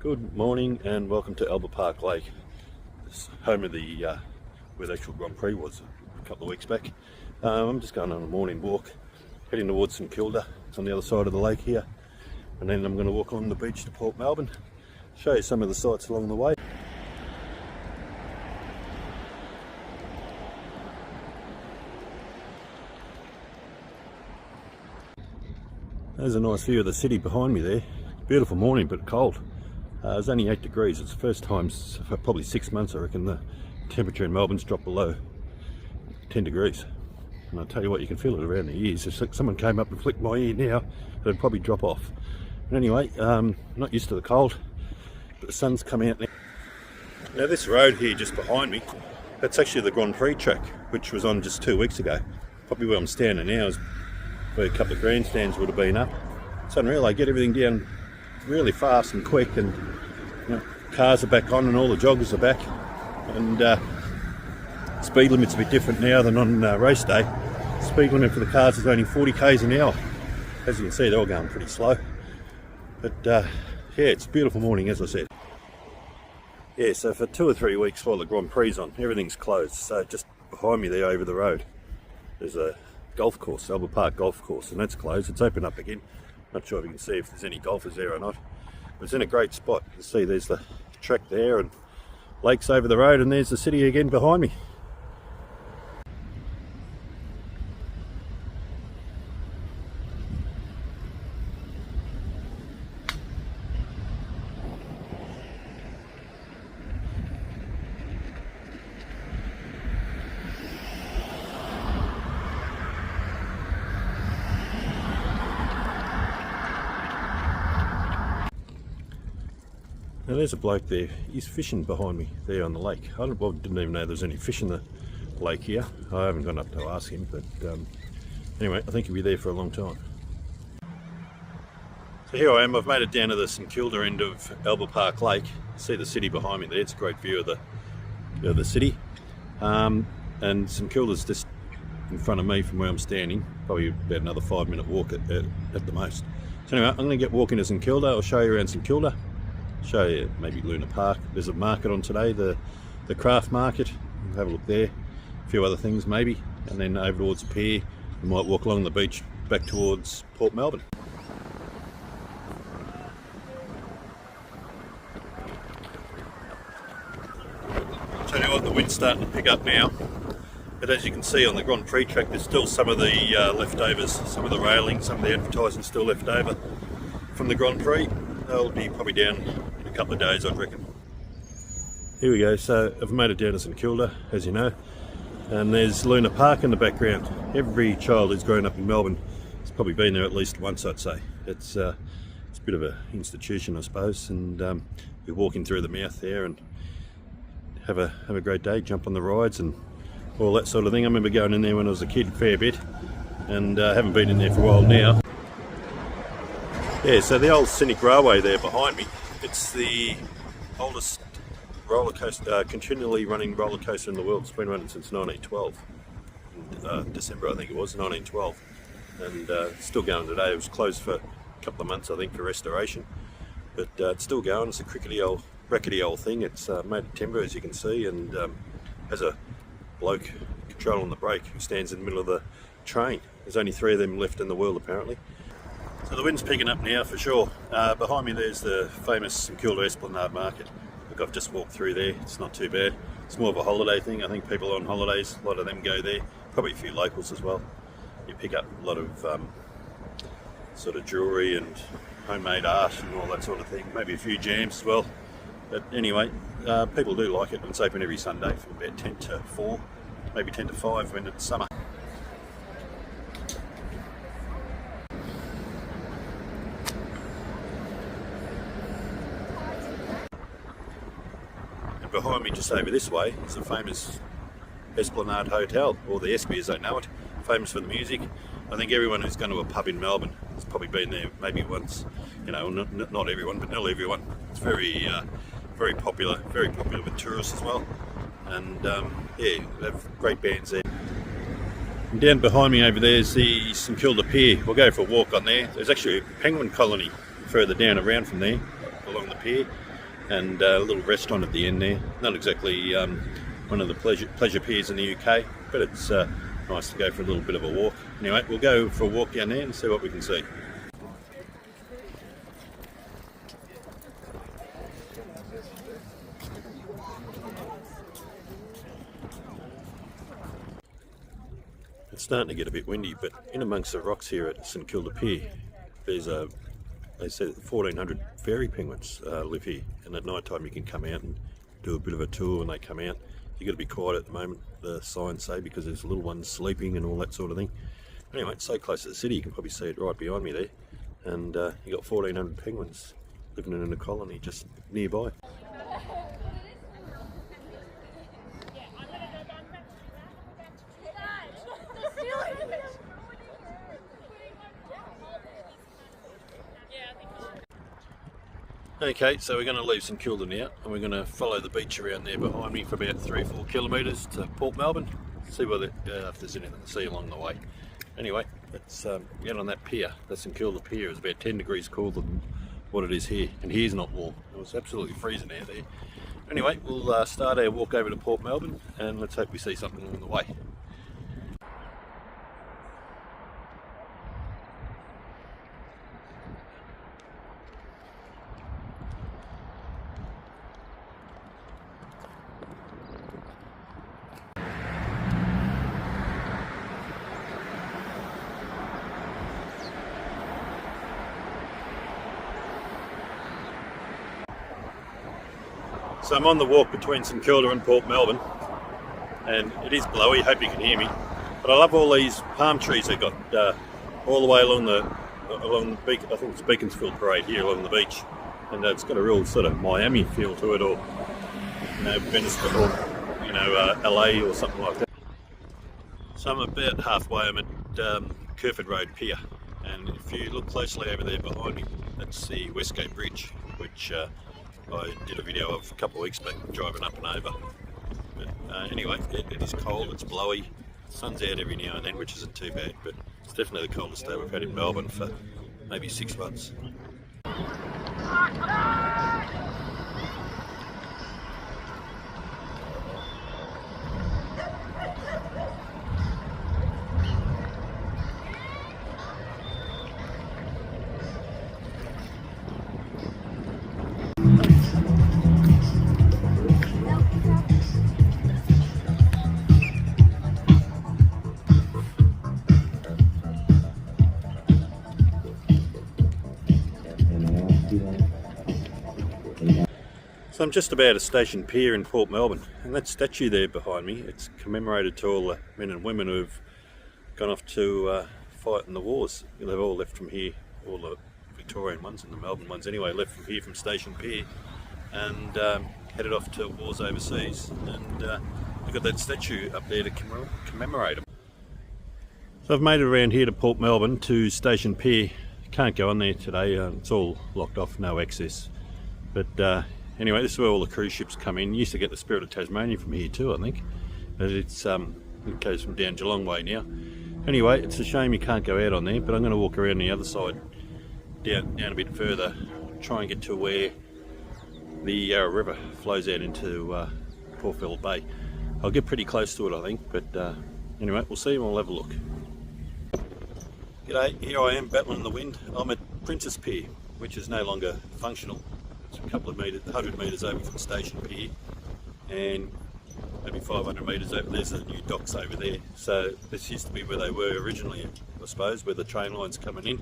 Good morning and welcome to Albert Park Lake. It's home of where the actual Grand Prix was a couple of weeks back. I'm just going on a morning walk, heading towards St Kilda. It's on the other side of the lake here, and then I'm going to walk on the beach to Port Melbourne, show you some of the sights along the way. There's a nice view of the city behind me there. Beautiful morning but cold. It's only 8 degrees. It's the first time for probably 6 months I reckon the temperature in Melbourne's dropped below 10 degrees. And I'll tell you what, you can feel it around the ears. If someone came up and flicked my ear now, it'd probably drop off. But anyway, not used to the cold, but the sun's come out now. Now this road here just behind me, that's actually the Grand Prix track, which was on just 2 weeks ago. Probably where I'm standing now is where a couple of grandstands would have been up. It's unreal, they get everything down really fast and quick, and cars are back on and all the joggers are back, and speed limit's a bit different now than on race day. Speed limit for the cars is only 40 k's an hour. As you can see, they're all going pretty slow, but yeah, it's a beautiful morning, as I said. Yeah, so for 2 or 3 weeks while the Grand Prix's on, everything's closed. So just behind me there over the road, there's a golf course, Albert Park Golf Course, and that's closed. It's open up again. Not sure if you can see if there's any golfers there or not, but it's in a great spot. You can see there's the track there and lakes over the road, and there's the city again behind me. Now there's a bloke there, he's fishing behind me there on the lake. I didn't even know there was any fish in the lake here. I haven't gone up to ask him, but anyway, I think he'll be there for a long time. So here I am, I've made it down to the St Kilda end of Albert Park Lake. See the city behind me there, it's a great view of the city. And St Kilda's just in front of me from where I'm standing, probably about another 5-minute walk at the most. So anyway, I'm going to get walking to St Kilda. I'll show you around St Kilda. Show you maybe Luna Park. There's a market on today, the craft market. We'll have a look there, a few other things maybe, and then over towards the pier. We might walk along the beach back towards Port Melbourne. Tell you what, the wind's starting to pick up now, but as you can see on the Grand Prix track, there's still some of the leftovers, some of the railing, some of the advertising still left over from the Grand Prix. They'll be probably down in a couple of days, I'd reckon. Here we go, so I've made it down to St Kilda, as you know, and there's Luna Park in the background. Every child who's grown up in Melbourne has probably been there at least once, I'd say. It's a bit of an institution, I suppose, and we're walking through the mouth there and have a great day, jump on the rides and all that sort of thing. I remember going in there when I was a kid a fair bit, and haven't been in there for a while now. Yeah, so the old Scenic Railway there behind me, it's the oldest roller coaster, continually running roller coaster in the world. It's been running since 1912, December I think it was, 1912, and still going today. It was closed for a couple of months I think for restoration, but it's still going. It's a rickety old thing. It's made of timber, as you can see, and has a bloke controlling the brake who stands in the middle of the train. There's only 3 of them left in the world apparently. So the wind's picking up now for sure. Behind me there's the famous St Kilda Esplanade Market. Look, I've just walked through there, it's not too bad. It's more of a holiday thing. I think people on holidays, a lot of them go there. Probably a few locals as well. You pick up a lot of sort of jewellery and homemade art and all that sort of thing. Maybe a few jams as well. But anyway, people do like it, and it's open every Sunday from about 10 to 4, maybe 10 to 5 when it's summer. Behind me, just over this way, is the famous Esplanade Hotel, or the Espy as they know it, famous for the music. I think everyone who's gone to a pub in Melbourne has probably been there maybe once. You know, not everyone, but nearly everyone. It's very popular with tourists as well. And yeah, they have great bands there. And down behind me over there is the St Kilda Pier. We'll go for a walk on there. There's actually a penguin colony further down around from there, along the pier. and a little restaurant at the end there. Not exactly one of the pleasure piers in the UK, but it's nice to go for a little bit of a walk. Anyway, we'll go for a walk down there and see what we can see. It's starting to get a bit windy, but in amongst the rocks here at St Kilda Pier, there's they say 1,400 fairy penguins live here, and at night time you can come out and do a bit of a tour when they come out. You've got to be quiet at the moment, the signs say, because there's little ones sleeping and all that sort of thing. Anyway, it's so close to the city, you can probably see it right behind me there, and you've got 1,400 penguins living in a colony just nearby. Okay, so we're going to leave St Kilda now, and we're going to follow the beach around there behind me for about 3 or 4 kilometres to Port Melbourne. See whether if there's anything to see along the way. Anyway, let's get on that pier. The St Kilda Pier is about 10 degrees cooler than what it is here, and here's not warm. It was absolutely freezing out there. Anyway, we'll start our walk over to Port Melbourne, and let's hope we see something along the way. So I'm on the walk between St Kilda and Port Melbourne, and it is blowy, hope you can hear me, but I love all these palm trees they've got all the way along the I think it's Beaconsfield Parade here along the beach, and it's got a real sort of Miami feel to it, or Venice, or LA or something like that. So I'm about halfway. I'm at Kerford Road Pier, and if you look closely over there behind me, that's the Westgate Bridge, which I did a video of a couple of weeks back driving up and over. But anyway, it is cold, it's blowy, the sun's out every now and then, which isn't too bad, but it's definitely the coldest day we've had in Melbourne for maybe 6 months. So I'm just about a station pier in Port Melbourne, and that statue there behind me, it's commemorated to all the men and women who've gone off to fight in the wars. They've all left from here, all the Victorian ones and the Melbourne ones anyway, left from here from Station Pier and headed off to wars overseas, and we've got that statue up there to commemorate them. So I've made it around here to Port Melbourne to Station Pier. Can't go on there today, it's all locked off, no access. But anyway, this is where all the cruise ships come in. You used to get the Spirit of Tasmania from here too, I think. But it goes from down Geelong way now. Anyway, it's a shame you can't go out on there, but I'm going to walk around the other side, down a bit further, try and get to where the Yarra River flows out into Port Phillip Bay. I'll get pretty close to it, I think, but anyway, we'll see and we'll have a look. G'day, here I am battling the wind. I'm at Princess Pier, which is no longer functional. It's a couple of metres, 100 metres over from Station Pier, and maybe 500 metres over. There's the new docks over there. So this used to be where they were originally, I suppose, where the train line's coming in.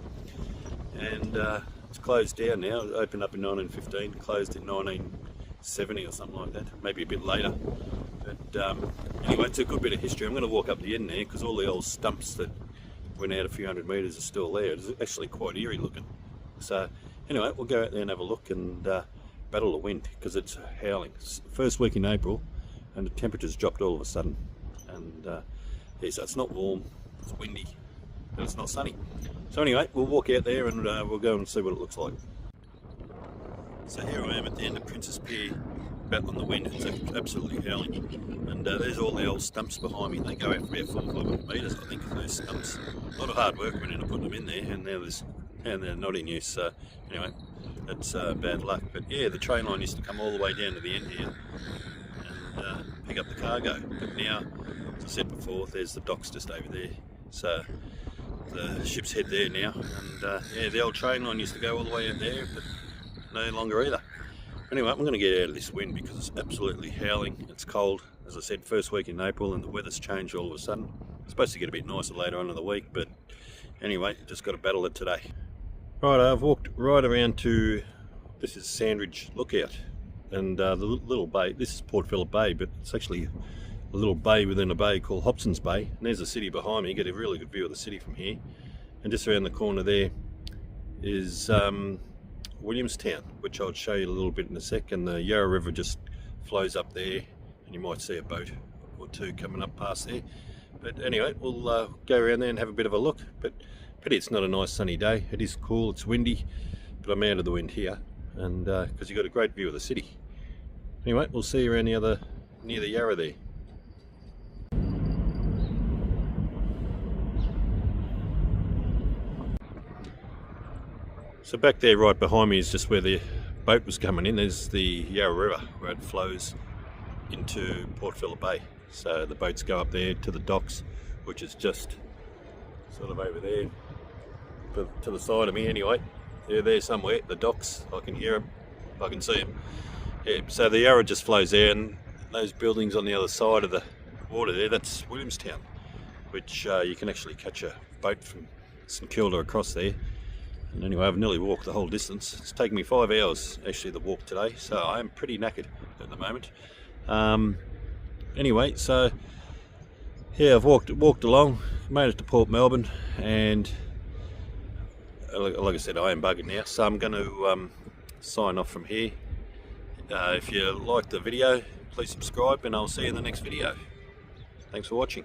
And it's closed down now. It opened up in 1915, closed in 1970 or something like that, maybe a bit later. But anyway, it's a good bit of history. I'm going to walk up the end there because all the old stumps that went out a few hundred metres are still there. It's actually quite eerie looking. So anyway, we'll go out there and have a look and battle the wind because it's howling. It's the first week in April and the temperature's dropped all of a sudden. And yeah, so it's not warm, it's windy, but it's not sunny. So anyway, we'll walk out there and we'll go and see what it looks like. So here I am at the end of Princess Pier, battling the wind. It's absolutely howling. And there's all the old stumps behind me. They go out for about 400 or 500 metres, I think, those stumps. A lot of hard work went into putting them in there, and now there's and they're not in use. So anyway, that's bad luck. But yeah, the train line used to come all the way down to the end here and pick up the cargo. But now, as I said before, there's the docks just over there. So the ships head there now, and yeah, the old train line used to go all the way out there, but no longer either. Anyway, I'm going to get out of this wind because it's absolutely howling. It's cold, as I said, first week in April, and the weather's changed all of a sudden. It's supposed to get a bit nicer later on in the week, but anyway, just got to battle it today. Right, I've walked right around to, this is Sandridge Lookout, and the little bay, this is Port Phillip Bay, but it's actually a little bay within a bay called Hobson's Bay, and there's the city behind me. You get a really good view of the city from here, and just around the corner there is Williamstown, which I'll show you a little bit in a sec, and the Yarra River just flows up there, and you might see a boat or two coming up past there. But anyway, we'll go around there and have a bit of a look. But pity it's not a nice sunny day. It is cool, it's windy, but I'm out of the wind here, and because you've got a great view of the city. Anyway, we'll see you around near the Yarra there. So back there right behind me is just where the boat was coming in. There's the Yarra River where it flows into Port Phillip Bay. So the boats go up there to the docks, which is just sort of over there to the side of me anyway. They're there somewhere, the docks. I can hear them, I can see them. Yeah, so the Yarra just flows there, and those buildings on the other side of the water there, that's Williamstown, which you can actually catch a boat from St Kilda across there. And anyway, I've nearly walked the whole distance. It's taken me 5 hours actually to walk today, so I'm pretty knackered at the moment. Anyway, so yeah, I've walked along, made it to Port Melbourne, and like I said, I am buggered now, so I'm going to sign off from here. If you liked the video, please subscribe, and I'll see you in the next video. Thanks for watching.